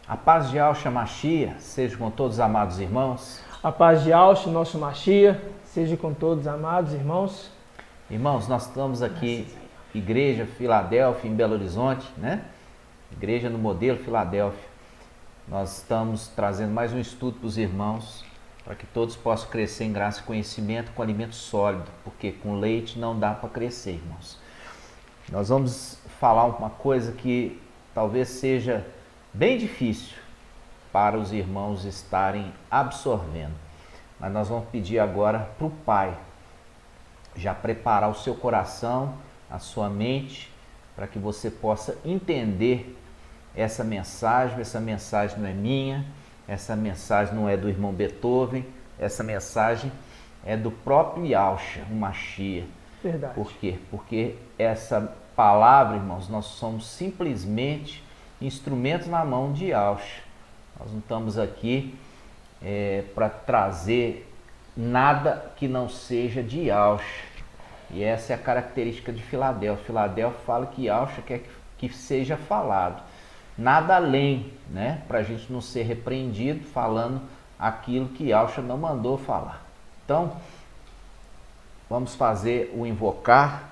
A paz de Yahshua Mashiach seja com todos os amados irmãos. A paz de Yahshua, nosso Mashiach, seja com todos os amados irmãos. Irmãos, nós estamos aqui, Igreja Filadélfia, em Belo Horizonte, né? Igreja no modelo Filadélfia. Nós estamos trazendo mais um estudo para os irmãos, para que todos possam crescer em graça e conhecimento com alimento sólido, porque com leite não dá para crescer, irmãos. Nós vamos falar uma coisa que talvez seja bem difícil para os irmãos estarem absorvendo, mas nós vamos pedir agora para o Pai já preparar o seu coração, a sua mente, para que você possa entender essa mensagem. Essa mensagem não é minha, essa mensagem não é do irmão Beethoven, essa mensagem é do próprio Yahshua, o Mashiach. Verdade. Por quê? Porque essa palavra, irmãos, nós somos simplesmente instrumentos na mão de Yahshua. Nós não estamos aqui para trazer nada que não seja de Yahshua. E essa é a característica de Filadélfia. Filadélfia fala que Yahshua quer que seja falado. Nada além, né? Para a gente não ser repreendido falando aquilo que Yahshua não mandou falar. Então, vamos fazer o invocar.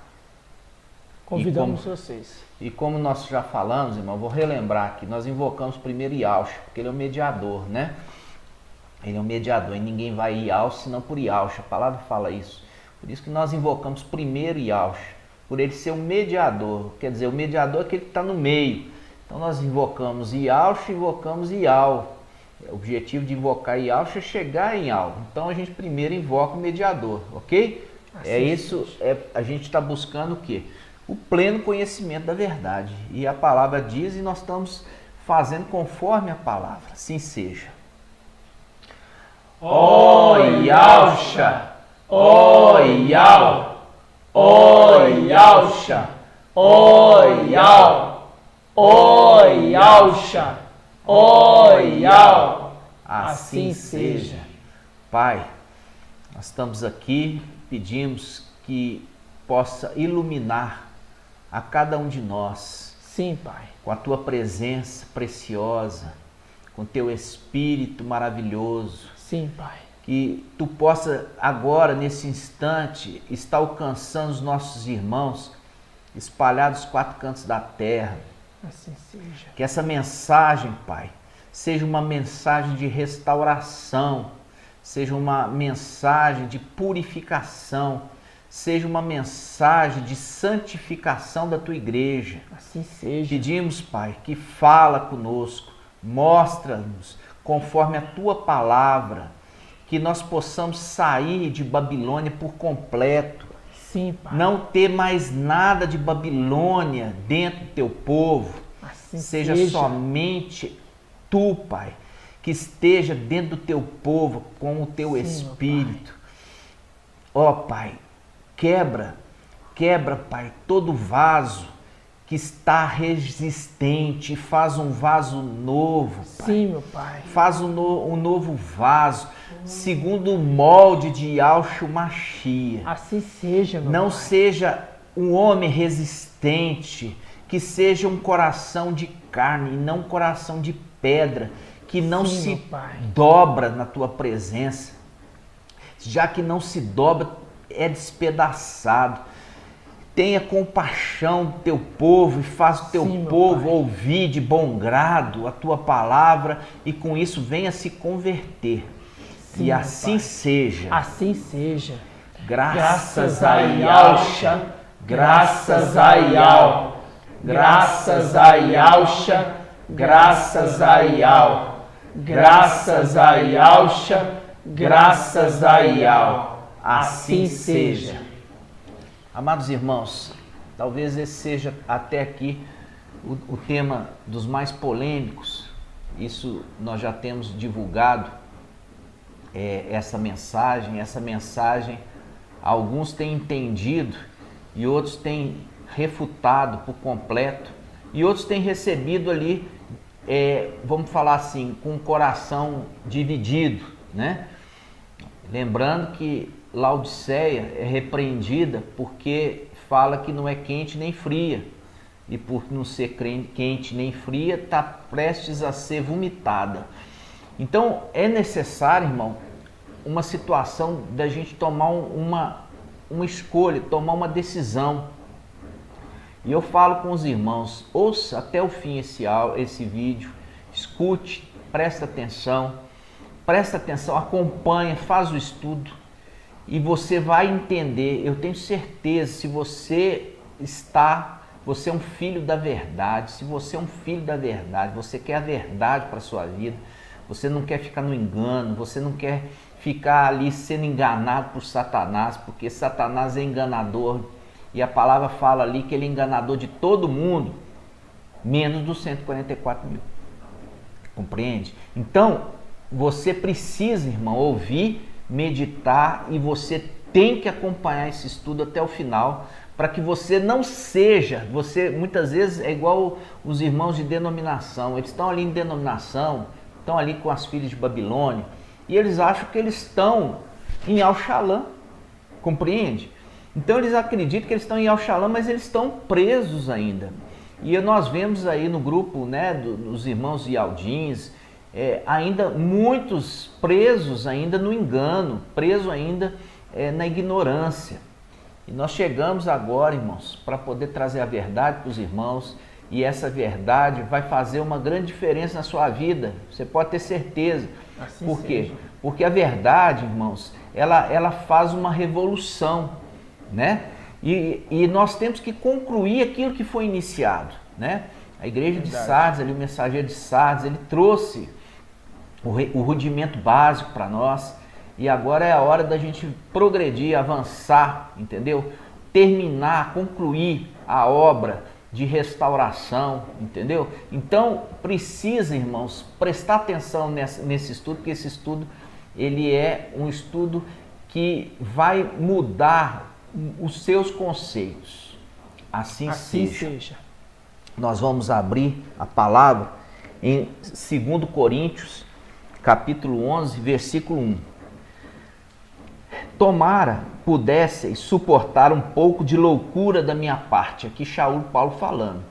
Convidamos vocês. E como nós já falamos, irmão, vou relembrar aqui, nós invocamos primeiro Yahshua, porque ele é o mediador, né? Ele é o mediador, e ninguém vai a Yahshua senão por Yahshua, a palavra fala isso. Por isso que nós invocamos primeiro Yahshua, por ele ser o mediador, quer dizer, o mediador é aquele que está no meio. Então nós invocamos Yahshua e invocamos Yah. O objetivo de invocar Yahshua é chegar em Yah. Então a gente primeiro invoca o mediador, ok? Assim É isso, a gente está buscando o quê? O pleno conhecimento da verdade. E a palavra diz, e nós estamos fazendo conforme a palavra. Assim seja. Ó Yahshua, ó Yah, ó Yahshua, ó Yah, ó Yahshua, ó Yah. Assim seja. Pai, nós estamos aqui, pedimos que possa iluminar a cada um de nós. Sim, Pai. Com a tua presença preciosa, com teu Espírito maravilhoso. Sim, Pai. Que tu possa agora, nesse instante, estar alcançando os nossos irmãos espalhados nos quatro cantos da terra. Assim seja. Que essa mensagem, Pai, seja uma mensagem de restauração, seja uma mensagem de purificação, seja uma mensagem de santificação da tua igreja. Assim seja. Pedimos, Pai, que fala conosco, mostra-nos conforme a tua palavra, que nós possamos sair de Babilônia por completo. Sim, Pai. Não ter mais nada de Babilônia dentro do teu povo. Assim Seja somente tu, Pai, que esteja dentro do teu povo com o teu Espírito. Ó, Pai, quebra, Pai, todo vaso que está resistente, faz um vaso novo, Pai. Sim, meu Pai. Faz um novo vaso, segundo o molde de Yahshua Mashiach. Assim seja, meu Não Pai. seja um homem resistente, que seja um coração de carne e não um coração de pedra, que não Sim, se meu Pai. dobra na tua presença. Já que não se dobra, é despedaçado. Tenha compaixão do teu povo e faz o teu Sim, meu povo Pai. ouvir de bom grado a tua palavra e com isso venha se converter. Sim, E meu assim Pai. seja. Assim seja. Graças a Yahshua, graças a Yah, graças a Yahshua, graças a Yah, graças a Yahshua, graças a Yah. Assim seja. Amados irmãos, talvez esse seja até aqui o tema dos mais polêmicos. Isso nós já temos divulgado, essa mensagem alguns têm entendido e outros têm refutado por completo e outros têm recebido ali, vamos falar assim, com o coração dividido, né? Lembrando que Laodiceia é repreendida porque fala que não é quente nem fria. e por não ser quente nem fria, está prestes a ser vomitada. Então é necessário, irmão, uma situação da gente tomar uma escolha, tomar uma decisão. E eu falo com os irmãos, ouça até o fim esse vídeo, escute, presta atenção, acompanha, faz o estudo e você vai entender. Eu tenho certeza, se você é um filho da verdade, se você é um filho da verdade, você quer a verdade para a sua vida, você não quer ficar no engano, você não quer ficar ali sendo enganado por Satanás, porque Satanás é enganador. E a palavra fala ali que ele é enganador de todo mundo, menos dos 144 mil. Compreende? Então, você precisa, irmão, ouvir, meditar, e você tem que acompanhar esse estudo até o final, para que você não seja, você muitas vezes é igual os irmãos de denominação, eles estão ali em denominação, estão ali com as filhas de Babilônia, e eles acham que eles estão em Al-Shalom, compreende? Então eles acreditam que eles estão em Al-Shalom, mas eles estão presos ainda. E nós vemos aí no grupo, né, dos irmãos Yaldins, ainda muitos presos ainda no engano, presos ainda na ignorância. E nós chegamos agora, irmãos, para poder trazer a verdade para os irmãos, e essa verdade vai fazer uma grande diferença na sua vida, você pode ter certeza. Assim Por quê? seja. Porque a verdade, irmãos, ela faz uma revolução, né? E nós temos que concluir aquilo que foi iniciado, né? A igreja de Sardes, ali, o mensageiro de Sardes, ele trouxe o rudimento básico para nós, e agora é a hora da gente progredir, avançar, entendeu? Terminar, concluir a obra de restauração, entendeu? Então precisa, irmãos, prestar atenção nesse estudo, porque esse estudo ele é um estudo que vai mudar os seus conceitos. Assim seja. Nós vamos abrir a palavra em 2 Coríntios, capítulo 11, versículo 1. Tomara pudesseis suportar um pouco de loucura da minha parte. Aqui Paulo falando.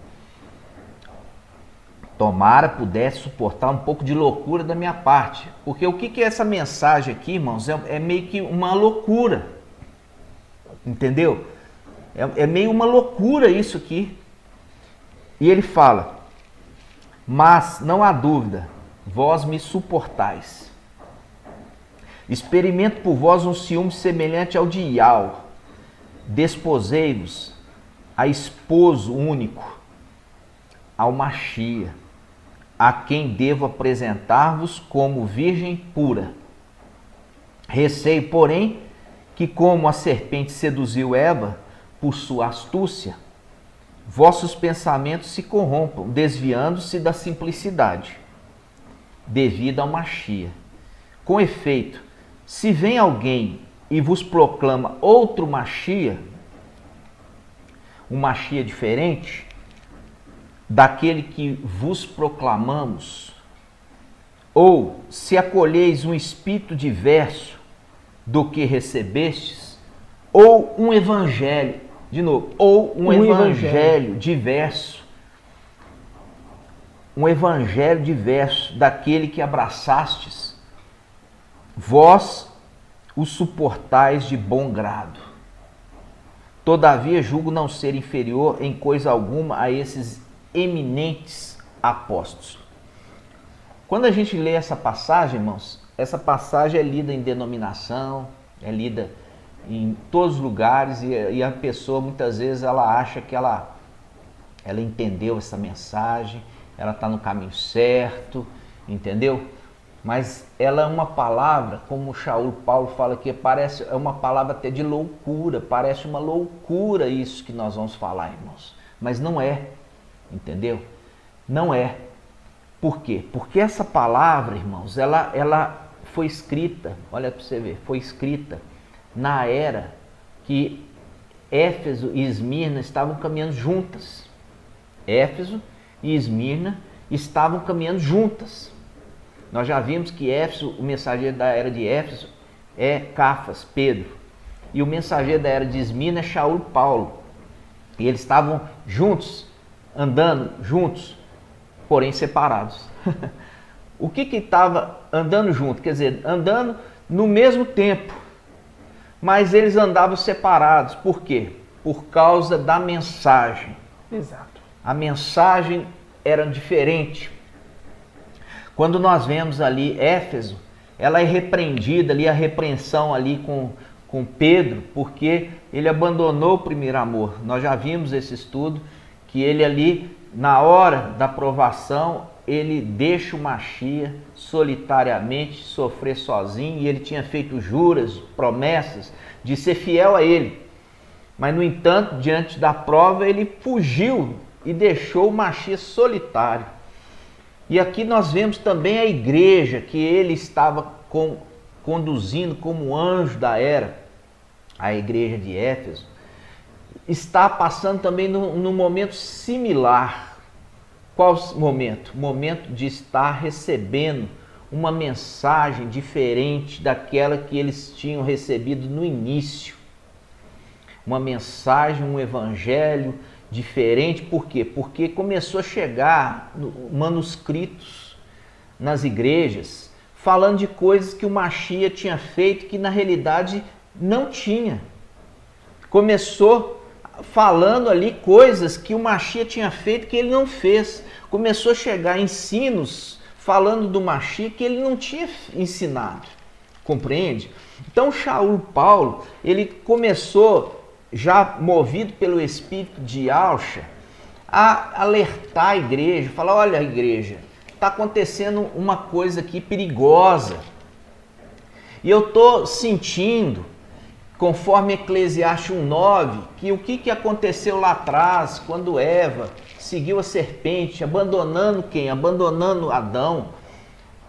Tomara pudesse suportar um pouco de loucura da minha parte. Porque o que é essa mensagem aqui, irmãos? É meio que uma loucura. Entendeu? É meio uma loucura isso aqui. E ele fala: mas não há dúvida, vós me suportais. Experimento por vós um ciúme semelhante ao de Ial. Desposei-vos a esposo único, ao Machia, a quem devo apresentar-vos como virgem pura. Receio, porém, que como a serpente seduziu Eva por sua astúcia, vossos pensamentos se corrompam, desviando-se da simplicidade, devido ao Machia. Com efeito, se vem alguém e vos proclama outro Machia, um Machia diferente daquele que vos proclamamos, ou se acolheis um espírito diverso do que recebestes, ou um evangelho, de novo, ou um evangelho diverso, um evangelho diverso daquele que abraçastes, vós o suportais de bom grado. Todavia julgo não ser inferior em coisa alguma a esses eminentes apóstolos. Quando a gente lê essa passagem, irmãos, essa passagem é lida em denominação, é lida em todos os lugares, e a pessoa muitas vezes ela acha que ela entendeu essa mensagem, ela está no caminho certo, entendeu? Mas ela é uma palavra, como o Paulo fala aqui, é uma palavra até de loucura, parece uma loucura isso que nós vamos falar, irmãos. Mas não é, entendeu? Não é. Por quê? Porque essa palavra, irmãos, ela foi escrita, olha para você ver, foi escrita na era que Éfeso e Esmirna estavam caminhando juntas. Éfeso e Esmirna estavam caminhando juntas. Nós já vimos que Éfeso, o mensageiro da era de Éfeso é Cafas, Pedro. E o mensageiro da era de Esmirna é Paulo. E eles estavam juntos andando juntos, porém separados. O que estava andando junto? Quer dizer, andando no mesmo tempo, mas eles andavam separados. Por quê? Por causa da mensagem. Exato. A mensagem era diferente. Quando nós vemos ali Éfeso, ela é repreendida ali, a repreensão ali com Pedro, porque ele abandonou o primeiro amor. Nós já vimos esse estudo, que ele ali, na hora da provação, ele deixa o Machia solitariamente sofrer sozinho, e ele tinha feito juras, promessas de ser fiel a ele. Mas, no entanto, diante da prova, ele fugiu e deixou o Machia solitário. E aqui nós vemos também a igreja que ele estava conduzindo como anjo da era, a igreja de Éfeso, está passando também num momento similar. Qual momento? O momento de estar recebendo uma mensagem diferente daquela que eles tinham recebido no início. Uma mensagem, um evangelho diferente. Por quê? Porque começou a chegar manuscritos nas igrejas falando de coisas que o Machia tinha feito que na realidade não tinha. Começou falando ali coisas que o Machia tinha feito que ele não fez. Começou a chegar ensinos falando do Machia que ele não tinha ensinado. Compreende? Então Shaul Paulo, ele começou, já movido pelo espírito de Alcha, a alertar a igreja, falar: olha, a igreja, está acontecendo uma coisa aqui perigosa. E eu estou sentindo, conforme Eclesiastes 1:9, que o que aconteceu lá atrás, quando Eva seguiu a serpente, abandonando quem? Abandonando Adão.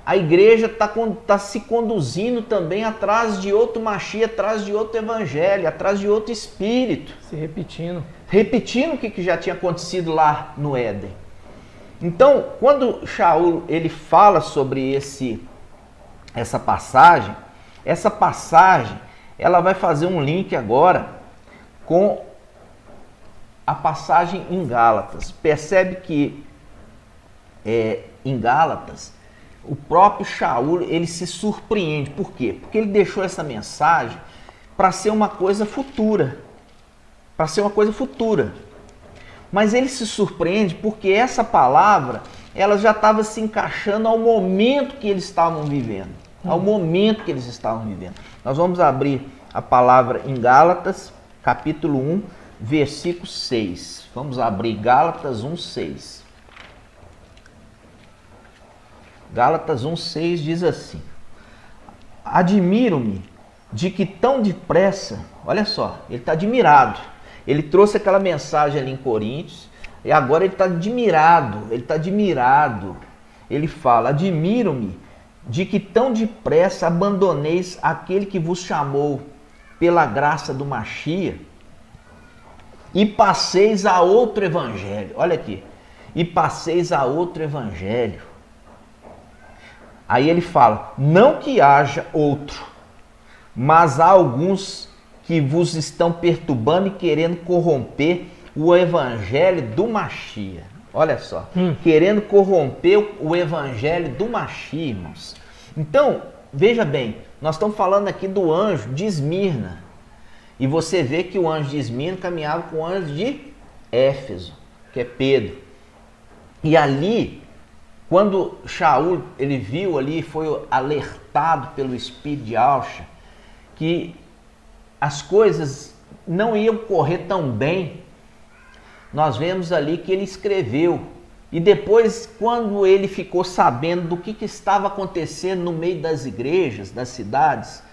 A igreja está se conduzindo também atrás de outro Machia, atrás de outro evangelho, atrás de outro espírito. Se repetindo. Repetindo o que já tinha acontecido lá no Éden. Então, quando Shaul ele fala sobre essa passagem ela vai fazer um link agora com a passagem em Gálatas. Percebe que em Gálatas, o próprio Shaul, ele se surpreende. Por quê? Porque ele deixou essa mensagem para ser uma coisa futura. Para ser uma coisa futura. Mas ele se surpreende porque essa palavra, ela já estava se encaixando ao momento que eles estavam vivendo. Ao momento que eles estavam vivendo. Nós vamos abrir a palavra em Gálatas, capítulo 1, versículo 6. Vamos abrir Gálatas 1:6. Gálatas 1:6 diz assim: admiro-me de que tão depressa, olha só, ele está admirado. Ele trouxe aquela mensagem ali em Coríntios e agora ele está admirado, Ele fala: admiro-me de que tão depressa abandoneis aquele que vos chamou pela graça do Machia e passeis a outro evangelho. Olha aqui, e passeis a outro evangelho. Aí ele fala: não que haja outro, mas há alguns que vos estão perturbando e querendo corromper o evangelho do Machia. Olha só, querendo corromper o evangelho do Machia, irmãos. Então, veja bem, nós estamos falando aqui do anjo de Esmirna. E você vê que o anjo de Esmirna caminhava com o anjo de Éfeso, que é Pedro. E ali, quando Shaul ele viu ali, foi alertado pelo espírito de Alcha, que as coisas não iam correr tão bem, nós vemos ali que ele escreveu. E depois, quando ele ficou sabendo do que estava acontecendo no meio das igrejas, das cidades,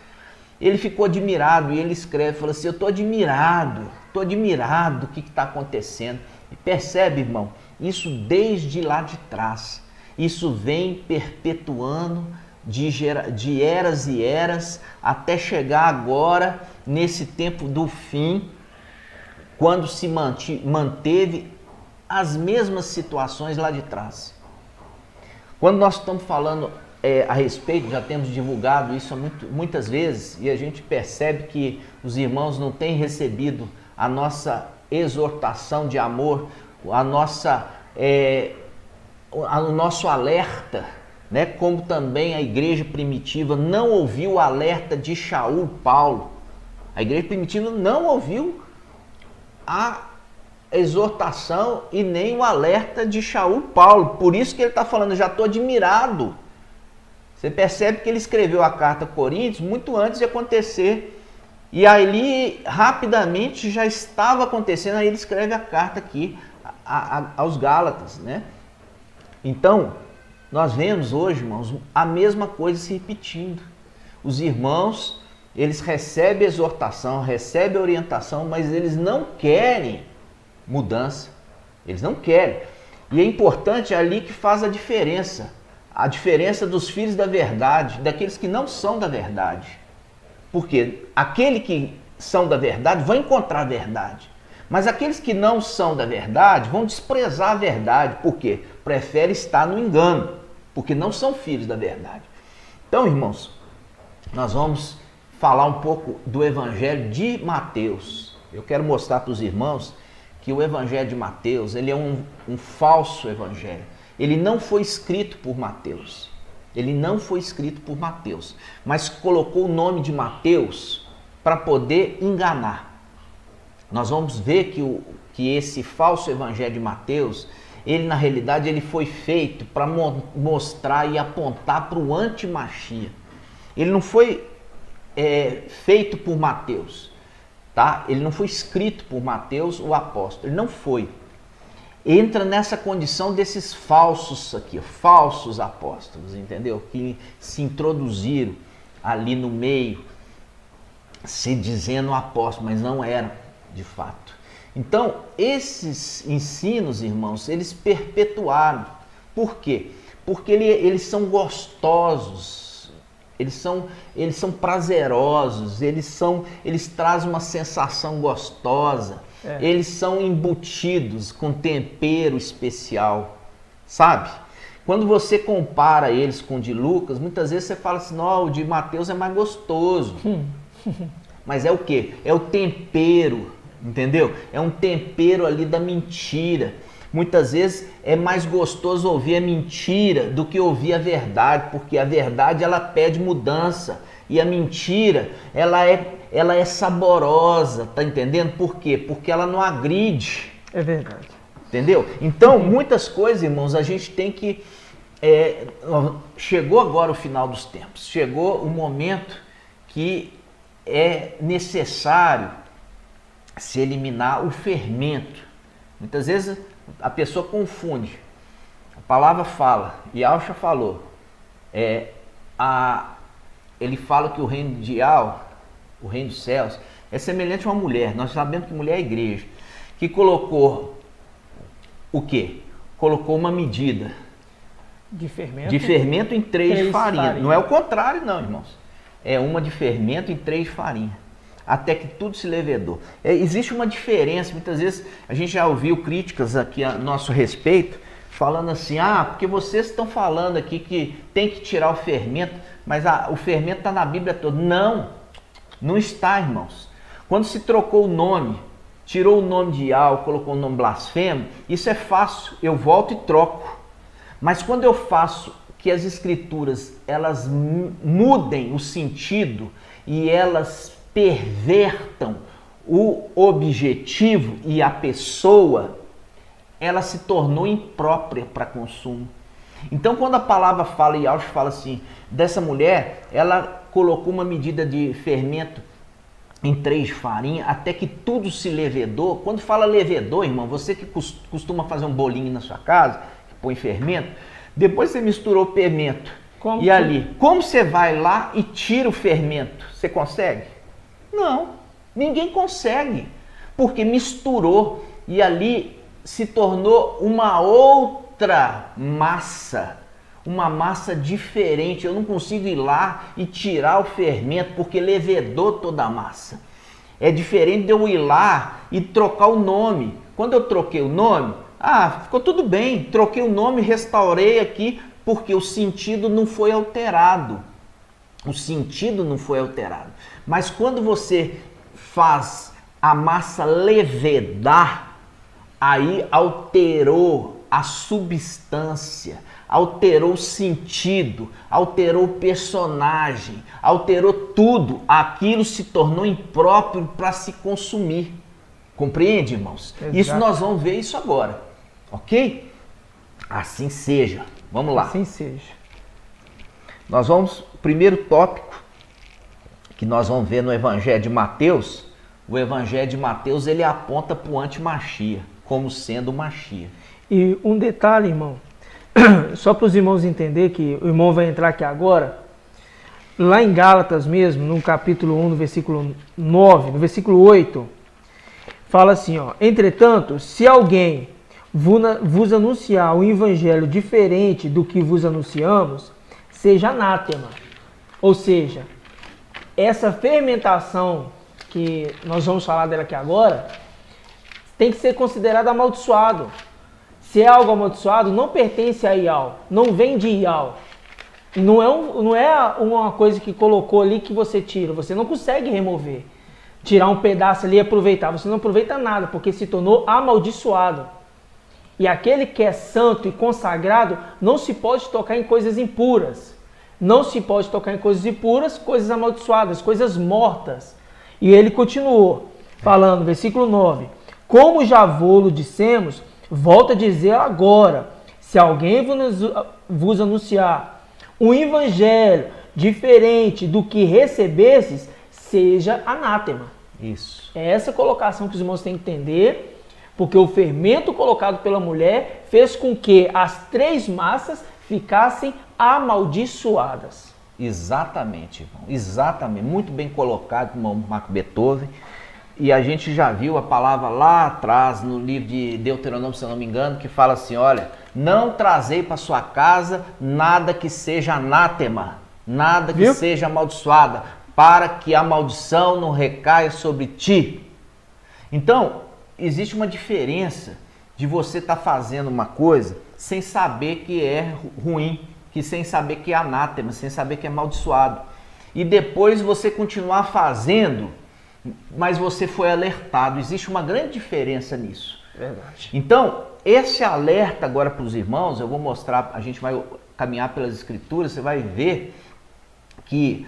ele ficou admirado e ele escreve, fala assim: eu estou admirado do que está acontecendo. E percebe, irmão, isso desde lá de trás, isso vem perpetuando de eras e eras, até chegar agora, nesse tempo do fim, quando se manteve as mesmas situações lá de trás. Quando nós estamos falando a respeito, já temos divulgado isso muitas vezes, e a gente percebe que os irmãos não têm recebido a nossa exortação de amor a nossa, o nosso alerta, né? Como também a igreja primitiva não ouviu o alerta de Shaul Paulo. A igreja primitiva não ouviu a exortação e nem o alerta de Shaul Paulo. Por isso que ele está falando, já estou admirado. Você percebe que ele escreveu a carta a Coríntios muito antes de acontecer. E ali, rapidamente, já estava acontecendo. Aí ele escreve a carta aqui aos Gálatas, né? Então, nós vemos hoje, irmãos, a mesma coisa se repetindo. Os irmãos, eles recebem exortação, recebem orientação, mas eles não querem mudança. Eles não querem. E é importante, é ali que faz a diferença. A diferença dos filhos da verdade, daqueles que não são da verdade. Porque aqueles que são da verdade vão encontrar a verdade. Mas aqueles que não são da verdade vão desprezar a verdade. Por quê? Preferem estar no engano. Porque não são filhos da verdade. Então, irmãos, nós vamos falar um pouco do Evangelho de Mateus. Eu quero mostrar para os irmãos que o Evangelho de Mateus, ele é um falso evangelho. Ele não foi escrito por Mateus. Ele não foi escrito por Mateus, mas colocou o nome de Mateus para poder enganar. Nós vamos ver que esse falso evangelho de Mateus, ele na realidade ele foi feito para mostrar e apontar para o anti-Machia. Ele não foi feito por Mateus, tá? Ele não foi escrito por Mateus, o apóstolo. Ele não foi. Entra nessa condição desses falsos aqui, falsos apóstolos, entendeu? Que se introduziram ali no meio, se dizendo apóstolo, mas não eram de fato. Então, esses ensinos, irmãos, eles perpetuaram. Por quê? Porque eles são gostosos, eles são prazerosos, eles trazem uma sensação gostosa. Eles são embutidos com tempero especial, sabe? Quando você compara eles com o de Lucas, muitas vezes você fala assim, não, o de Mateus é mais gostoso. Mas é o quê? É o tempero, entendeu? É um tempero ali da mentira. Muitas vezes é mais gostoso ouvir a mentira do que ouvir a verdade, porque a verdade ela pede mudança e a mentira ela é saborosa, tá entendendo? Por quê? Porque ela não agride. É verdade. Entendeu? Então, muitas coisas, irmãos, a gente tem que... chegou agora o final dos tempos, chegou o momento que é necessário se eliminar o fermento. Muitas vezes a pessoa confunde. A palavra fala, e Alcha falou, ele fala que o reino de Al, o reino dos céus, é semelhante a uma mulher. Nós sabemos que mulher é igreja, que colocou o quê? Colocou uma medida de fermento em 3 de farinha. Não é o contrário não, irmãos. É uma de fermento em 3 de farinha. Até que tudo se levedou. Existe uma diferença. Muitas vezes a gente já ouviu críticas aqui a nosso respeito, falando assim, porque vocês estão falando aqui que tem que tirar o fermento, mas o fermento está na Bíblia toda. Não está, irmãos. Quando se trocou o nome, tirou o nome de Al, colocou o nome blasfemo, isso é fácil, eu volto e troco. Mas quando eu faço que as escrituras, elas mudem o sentido e elas pervertam o objetivo e a pessoa, ela se tornou imprópria para consumo. Então, quando a palavra fala, e Alcho fala assim, dessa mulher, ela colocou uma medida de fermento em 3 de farinha, até que tudo se levedou. Quando fala levedou, irmão, você que costuma fazer um bolinho na sua casa, que põe fermento, depois você misturou o fermento. Como você vai lá e tira o fermento? Você consegue? Não, ninguém consegue, porque misturou e ali se tornou uma outra massa, uma massa diferente. Eu não consigo ir lá e tirar o fermento, porque levedou toda a massa. É diferente de eu ir lá e trocar o nome. Quando eu troquei o nome, ficou tudo bem, troquei o nome, restaurei aqui, porque o sentido não foi alterado. O sentido não foi alterado. Mas quando você faz a massa levedar, aí alterou a substância, alterou o sentido, alterou o personagem, alterou tudo. Aquilo se tornou impróprio para se consumir. Compreende, irmãos? Exato. Isso nós vamos ver isso agora, ok? Assim seja. Vamos lá. Assim seja. Nós vamos, primeiro tópico que nós vamos ver no Evangelho de Mateus. O Evangelho de Mateus, ele aponta para o anti-Machia, como sendo o Machia. E um detalhe, irmão, só para os irmãos entenderem que o irmão vai entrar aqui agora, lá em Gálatas mesmo, no capítulo 1, no versículo 9, no versículo 8, fala assim, ó: entretanto, se alguém vos anunciar um evangelho diferente do que vos anunciamos, seja anátema. Ou seja, essa fermentação que nós vamos falar dela aqui agora, tem que ser considerada amaldiçoado. Se é algo amaldiçoado, não pertence a Ial, não vem de Ial. Não é uma coisa que colocou ali que você tira, você não consegue remover. Tirar um pedaço ali e aproveitar, você não aproveita nada, porque se tornou amaldiçoado. E aquele que é santo e consagrado, não se pode tocar em coisas impuras. Não se pode tocar em coisas impuras, coisas amaldiçoadas, coisas mortas. E ele continuou falando, versículo 9: como já vô-lo dissemos, volto a dizer agora, se alguém vos anunciar um evangelho diferente do que recebestes, seja anátema. Isso. É essa colocação que os irmãos têm que entender, porque o fermento colocado pela mulher fez com que as três massas ficassem amaldiçoadas. Exatamente, irmão. Exatamente. Muito bem colocado, irmão Marco Beethoven. E a gente já viu a palavra lá atrás, no livro de Deuteronômio, se eu não me engano, que fala assim, olha, não trazei para sua casa nada que seja anátema, nada que seja amaldiçoada, para que a maldição não recaia sobre ti. Então, existe uma diferença de você estar fazendo uma coisa sem saber que é ruim, que sem saber que é anátema, sem saber que é amaldiçoado. E depois você continuar fazendo, mas você foi alertado. Existe uma grande diferença nisso. Verdade. Então, esse alerta agora para os irmãos, eu vou mostrar, a gente vai caminhar pelas escrituras, você vai ver que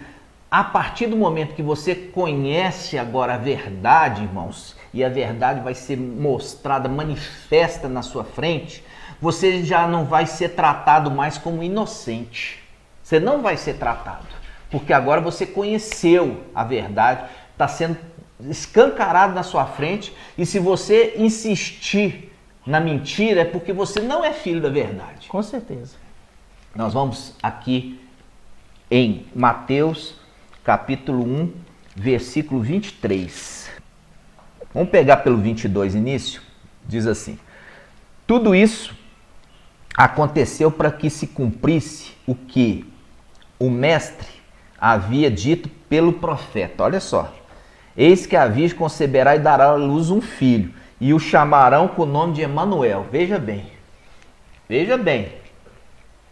a partir do momento que você conhece agora a verdade, irmãos, e a verdade vai ser mostrada, manifesta na sua frente, você já não vai ser tratado mais como inocente. Você não vai ser tratado, porque agora você conheceu a verdade, está sendo escancarado na sua frente, e se você insistir na mentira é porque você não é filho da verdade. Com certeza. Nós vamos aqui em Mateus capítulo 1, versículo 23. Vamos pegar pelo 22 início. Diz assim: tudo isso aconteceu para que se cumprisse o que o mestre havia dito pelo profeta. Olha só. Eis que a virgem conceberá e dará à luz um filho, e o chamarão com o nome de Emanuel. Veja bem. Veja bem.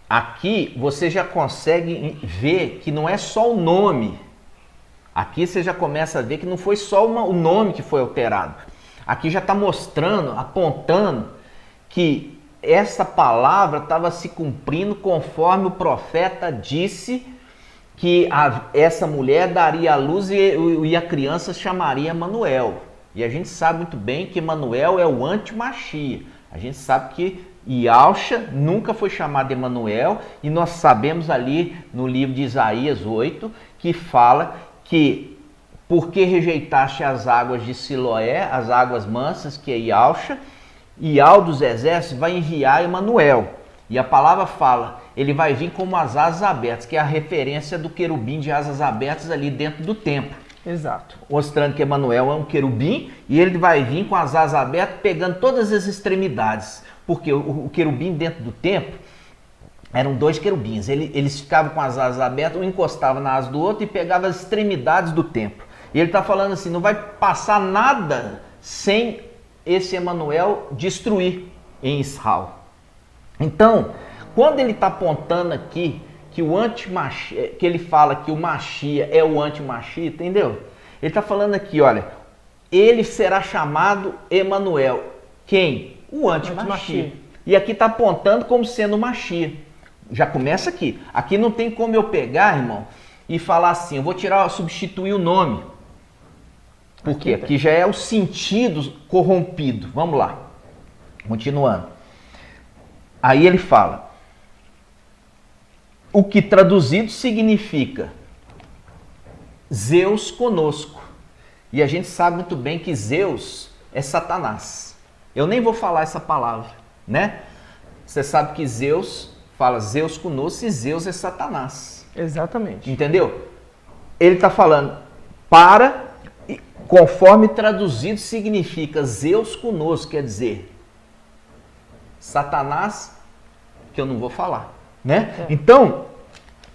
Aqui você já consegue ver que não é só o nome. Aqui você já começa a ver que não foi só o nome que foi alterado. Aqui já está mostrando, apontando que essa palavra estava se cumprindo conforme o profeta disse que essa mulher daria à luz e a criança chamaria Emanuel. E a gente sabe muito bem que Emanuel é o anti-Machia. A gente sabe que Yahshua nunca foi chamado de Emanuel, e nós sabemos ali no livro de Isaías 8 que fala que porque rejeitaste as águas de Siloé, as águas mansas, que é Yahshua, Yahweh dos exércitos vai enviar Emanuel. E a palavra fala, ele vai vir como as asas abertas, que é a referência do querubim de asas abertas ali dentro do templo. Exato. Mostrando que Emanuel é um querubim e ele vai vir com as asas abertas, pegando todas as extremidades. Porque o querubim dentro do templo eram dois querubins. Eles ficavam com as asas abertas, um encostava na asa do outro e pegava as extremidades do templo. E ele está falando assim, não vai passar nada sem esse Emanuel destruir em Israel. Então, quando ele está apontando aqui que o anti-Machia, que ele fala que o Machia é o anti-Machia, entendeu? Ele está falando aqui, olha, ele será chamado Emanuel. Quem? O anti-Machia. E aqui está apontando como sendo o Machia. Já começa aqui. Aqui não tem como eu pegar, irmão, e falar assim, eu vou substituir o nome. Porque aqui já é o sentido corrompido. Vamos lá. Continuando. Aí ele fala, o que traduzido significa Zeus conosco. E a gente sabe muito bem que Zeus é Satanás. Eu nem vou falar essa palavra, né? Você sabe que Zeus fala Zeus conosco e Zeus é Satanás. Exatamente. Entendeu? Ele está falando conforme traduzido significa Zeus conosco, quer dizer Satanás, que eu não vou falar, né? Então,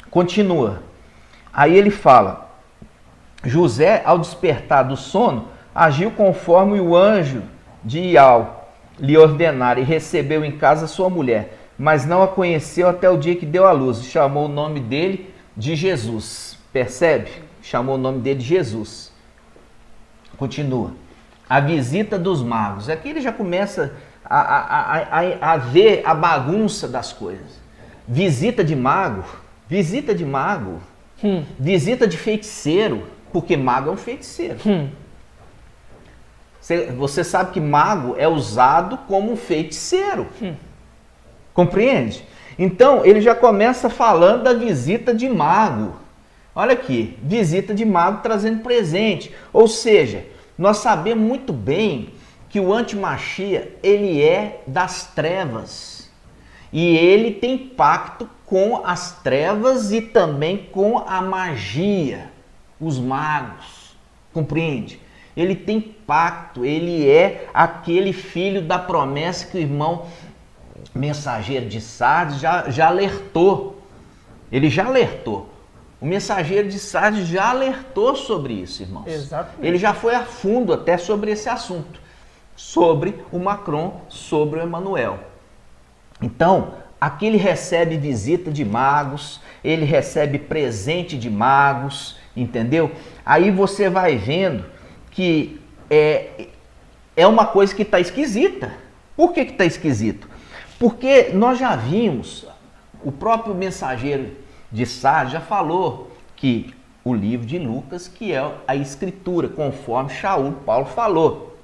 continua. Aí ele fala, José, ao despertar do sono, agiu conforme o anjo de Ial lhe ordenara e recebeu em casa sua mulher, mas não a conheceu até o dia que deu à luz. Chamou o nome dele de Jesus. Percebe? Chamou o nome dele de Jesus. Continua. A visita dos magos. Aqui ele já começa a ver a bagunça das coisas. Visita de mago. Visita de mago. Visita de feiticeiro. Porque mago é um feiticeiro. Você sabe que mago é usado como um feiticeiro. Compreende? Então, ele já começa falando da visita de mago. Olha aqui, visita de mago trazendo presente. Ou seja, nós sabemos muito bem que o anti-Machia, ele é das trevas. E ele tem pacto com as trevas e também com a magia, os magos. Compreende? Ele tem pacto, ele é aquele filho da promessa que o irmão mensageiro de Sardes já alertou. Ele já alertou. O mensageiro de Sardes já alertou sobre isso, irmãos. Exatamente. Ele já foi a fundo até sobre esse assunto. Sobre o Macron, sobre o Emanuel. Então, aqui ele recebe visita de magos, ele recebe presente de magos, entendeu? Aí você vai vendo que é uma coisa que está esquisita. Por que está esquisito? Porque nós já vimos, o próprio mensageiro de Sardes já falou que o livro de Lucas, que é a escritura, conforme Shaul Paulo falou.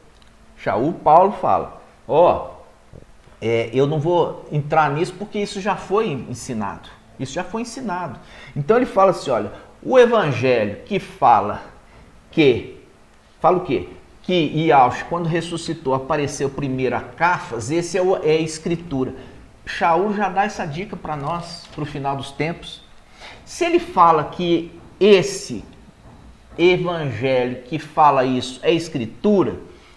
Shaul Paulo fala, eu não vou entrar nisso porque isso já foi ensinado. Isso já foi ensinado. Então ele fala assim, olha, o evangelho que fala o quê? Que Iaush, quando ressuscitou, apareceu primeiro a Cafas, esse é a escritura. Shaul já dá essa dica para nós, para o final dos tempos. Se ele fala que esse evangelho que fala isso é escritura,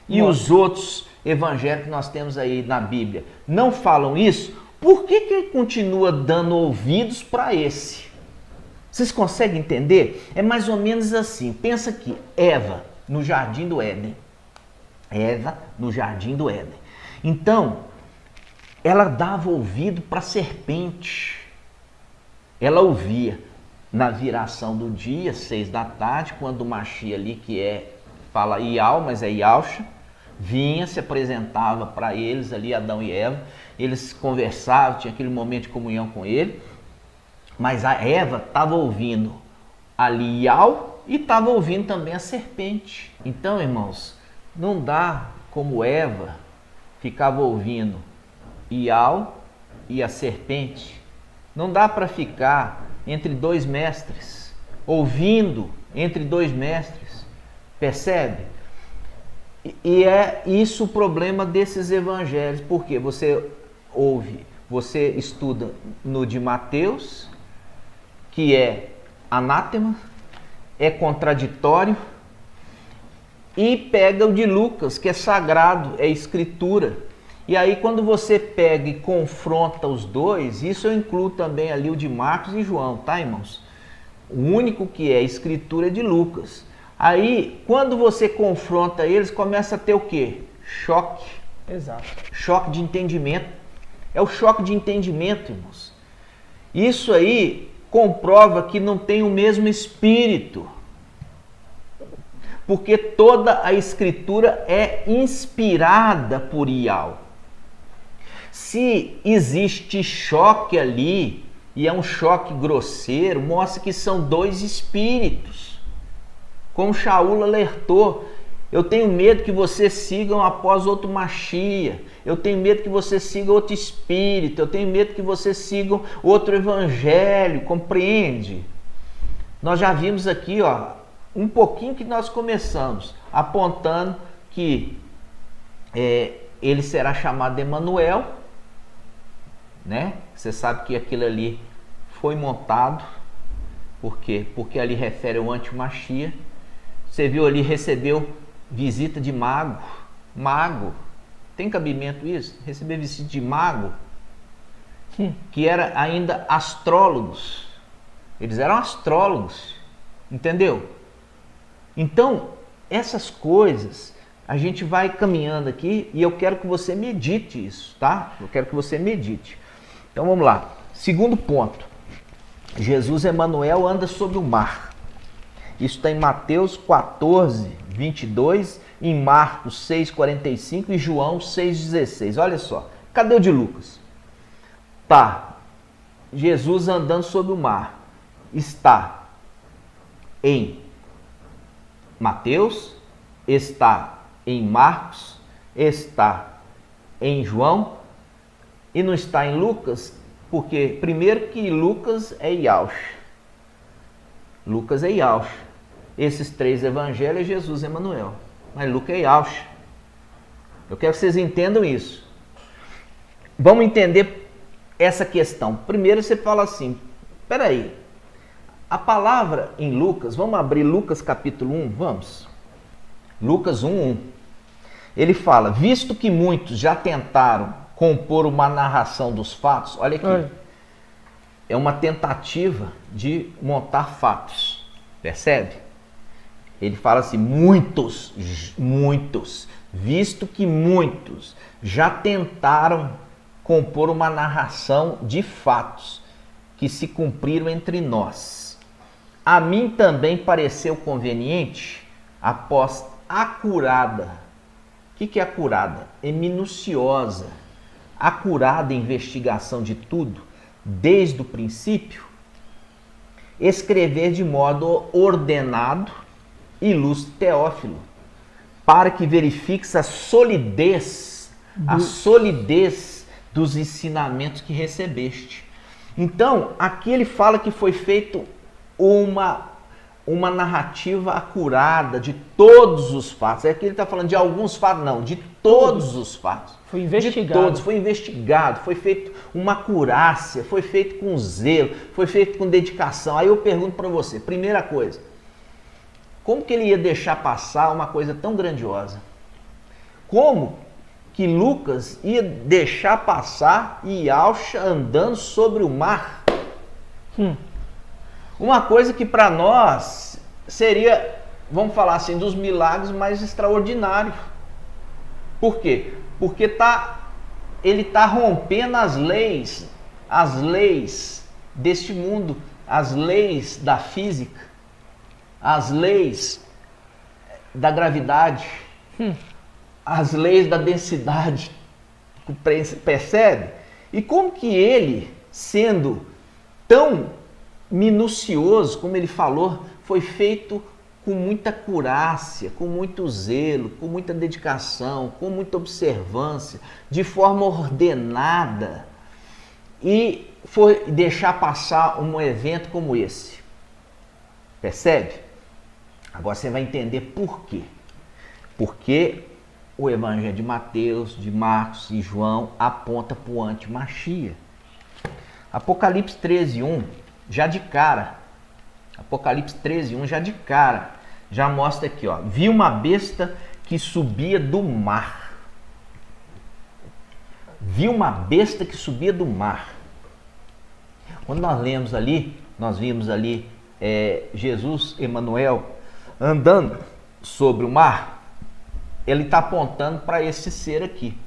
e os outros evangelhos que nós temos aí na Bíblia não falam isso, por que ele continua dando ouvidos para esse? Vocês conseguem entender? É mais ou menos assim. Pensa que Eva, no Jardim do Éden. Eva, no Jardim do Éden. Então, ela dava ouvido para a serpente. Ela ouvia na viração do dia, 6 da tarde, quando o Machia ali, fala Ial, mas é Iauxa, vinha, se apresentava para eles ali, Adão e Eva, eles conversavam, tinha aquele momento de comunhão com ele, mas a Eva estava ouvindo ali Ial e estava ouvindo também a serpente. Então, irmãos, não dá como Eva ficava ouvindo Ial e a serpente. Não dá para ficar entre dois mestres, ouvindo entre dois mestres. Percebe? E é isso o problema desses evangelhos, porque você ouve, você estuda no de Mateus, que é anátema, é contraditório, e pega o de Lucas, que é sagrado, é escritura. E aí quando você pega e confronta os dois, isso eu incluo também ali o de Marcos e João, tá, irmãos? O único que é escritura é de Lucas. Aí, quando você confronta eles, começa a ter o quê? Choque. Exato. Choque de entendimento. É o choque de entendimento, irmãos. Isso aí comprova que não tem o mesmo espírito. Porque toda a escritura é inspirada por Yahweh. Se existe choque ali, e é um choque grosseiro, mostra que são dois espíritos. Como Shaul alertou, eu tenho medo que vocês sigam após outro Machia, eu tenho medo que vocês sigam outro espírito, eu tenho medo que vocês sigam outro evangelho, compreende? Nós já vimos aqui, um pouquinho que nós começamos, apontando que ele será chamado Emanuel, né? Você sabe que aquilo ali foi montado, por quê? Porque ali refere ao anti-Machia. Você viu ali, recebeu visita de mago. Mago, tem cabimento isso? Receber visita de mago, que era ainda astrólogos. Eles eram astrólogos, entendeu? Então, essas coisas, a gente vai caminhando aqui e eu quero que você medite isso, tá? Eu quero que você medite. Então, vamos lá. Segundo ponto. Jesus Emanuel anda sobre o mar. Isso está em Mateus 14, 22, em Marcos 6, 45 e João 6, 16. Olha só. Cadê o de Lucas? Tá. Jesus andando sobre o mar. Está em Mateus, está em Marcos, está em João e não está em Lucas, porque primeiro que Lucas é Yaush. Lucas é Yaush. Esses três evangelhos é Jesus Emanuel. Mas Lucas é Yaush. Eu quero que vocês entendam isso. Vamos entender essa questão. Primeiro você fala assim, peraí, a palavra em Lucas, vamos abrir Lucas capítulo 1, vamos. Lucas 1:1. Ele fala, visto que muitos já tentaram compor uma narração dos fatos, olha aqui, é uma tentativa de montar fatos, percebe? Ele fala assim, muitos, visto que muitos já tentaram compor uma narração de fatos que se cumpriram entre nós. A mim também pareceu conveniente, após acurada, o que é acurada? É minuciosa, acurada investigação de tudo, desde o princípio, escrever de modo ordenado, ilustre Teófilo, para que verifiques a solidez dos ensinamentos que recebeste. Então, aqui ele fala que foi feito uma narrativa acurada de todos os fatos. Aqui ele está falando de alguns fatos, não, de todos os fatos. Foi investigado. De todos, foi investigado, foi feito uma acurácia, foi feito com zelo, foi feito com dedicação. Aí eu pergunto para você, primeira coisa, como que ele ia deixar passar uma coisa tão grandiosa? Como que Lucas ia deixar passar Yaush andando sobre o mar? Uma coisa que para nós seria, vamos falar assim, dos milagres mais extraordinários. Por quê? Porque ele está rompendo as leis deste mundo, as leis da física, as leis da gravidade, as leis da densidade. Percebe? E como que ele, sendo tão minucioso, como ele falou, foi feito com muita acurácia, com muito zelo, com muita dedicação, com muita observância, de forma ordenada, e foi deixar passar um evento como esse. Percebe? Agora você vai entender por quê. Porque o evangelho de Mateus, de Marcos e João aponta para o anti-Machia. Apocalipse 13:1, já de cara, Apocalipse 13:1 já de cara, já mostra aqui, ó, vi uma besta que subia do mar. Vi uma besta que subia do mar. Quando nós lemos ali, nós vimos ali Jesus, Emanuel, andando sobre o mar, ele está apontando para esse ser aqui,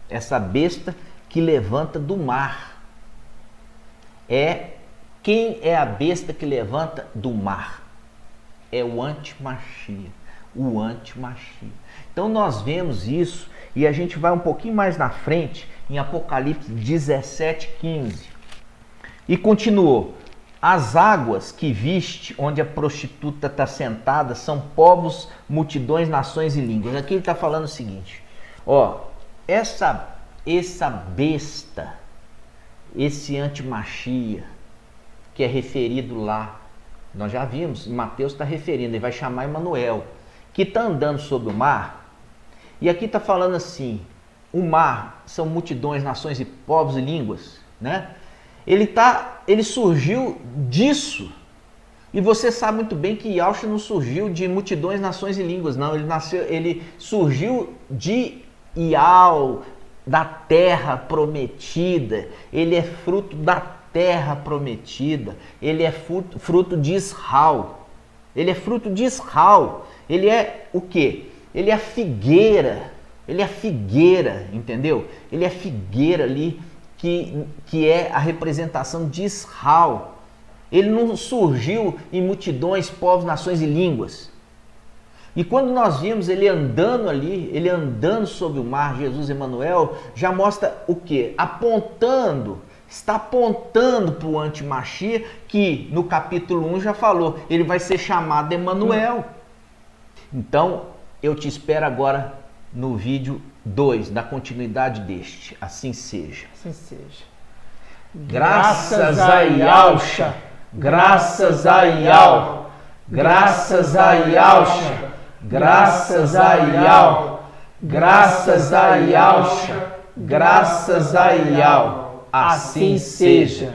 essa besta que levanta do mar. Quem é a besta que levanta do mar? É o anti-Machia. o anti-Machia. Então nós vemos isso e a gente vai um pouquinho mais na frente em Apocalipse 17:15. E continuou: as águas que viste, onde a prostituta está sentada, são povos, multidões, nações e línguas. Aqui ele está falando o seguinte: ó, essa besta, esse anti-Machia, que é referido lá, nós já vimos, Mateus está referindo, ele vai chamar Emanuel, que está andando sobre o mar. E aqui está falando assim: o mar são multidões, nações e povos e línguas, né? Ele surgiu disso. E você sabe muito bem que Yahshua não surgiu de multidões, nações e línguas, não. Ele surgiu de Ial, da terra prometida. Ele é fruto da terra prometida. Ele é fruto de Israel. Ele é fruto de Israel. Ele é o quê? Ele é a figueira. Ele é a figueira, entendeu? Ele é a figueira ali que é a representação de Israel. Ele não surgiu em multidões, povos, nações e línguas. E quando nós vimos ele andando ali, ele andando sobre o mar, Jesus Emanuel, já mostra o quê? Está apontando para o anti-Machia, que no capítulo 1 já falou, ele vai ser chamado Emanuel. Então, eu te espero agora no vídeo 2, da continuidade deste. Assim seja. Assim seja. Graças a Yahshua, graças a Yahweh, graças a Yahshua, graças a Yahweh, graças a Yahshua, graças a Yahweh. Assim seja.